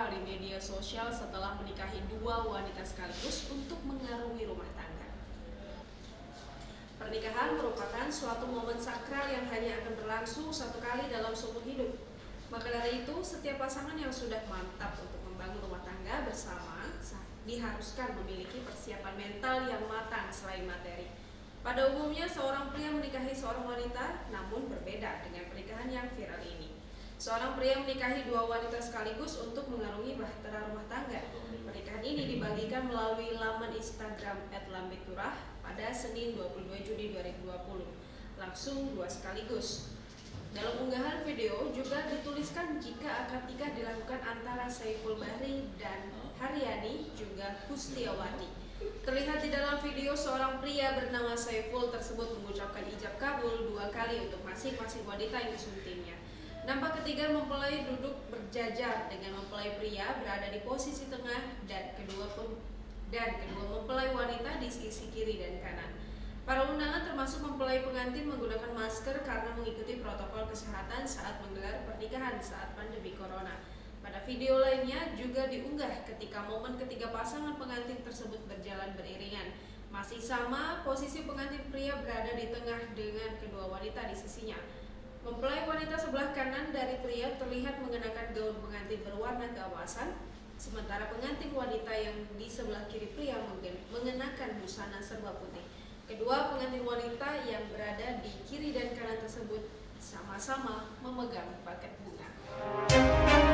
viral di media sosial setelah menikahi dua wanita sekaligus untuk mengarungi rumah tangga. Pernikahan merupakan suatu momen sakral yang hanya akan berlangsung satu kali dalam seumur hidup. Maka dari itu, setiap pasangan yang sudah mantap untuk membangun rumah tangga bersama diharuskan memiliki persiapan mental yang matang selain materi. Pada umumnya, seorang pria menikahi seorang wanita, namun berbeda dengan pernikahan yang viral ini. Seorang pria menikahi dua wanita sekaligus untuk mengarungi bahtera rumah tangga. Pernikahan ini dibagikan melalui laman Instagram @lambeturah pada Senin 22 Juni 2020. Langsung dua sekaligus. Dalam unggahan video juga dituliskan jika akad nikah dilakukan antara Saiful Bahri dan Haryani juga Kustiawati. Terlihat di dalam video seorang pria bernama Saiful tersebut mengucapkan ijab kabul dua kali untuk masing-masing wanita yang disuntingnya. Nampak ketiga mempelai duduk berjajar dengan mempelai pria berada di posisi tengah dan kedua mempelai wanita di sisi kiri dan kanan. Para undangan termasuk mempelai pengantin menggunakan masker karena mengikuti protokol kesehatan saat menggelar pernikahan saat pandemi corona. Pada video lainnya juga diunggah ketika momen ketiga pasangan pengantin tersebut berjalan beriringan. Masih sama, posisi pengantin pria berada di tengah dengan kedua wanita di sisinya. Mempelai wanita sebelah kanan dari pria terlihat mengenakan gaun pengantin berwarna keemasan, sementara pengantin wanita yang di sebelah kiri pria mengenakan busana serba putih. Kedua pengantin wanita yang berada di kiri dan kanan tersebut sama-sama memegang paket bunga.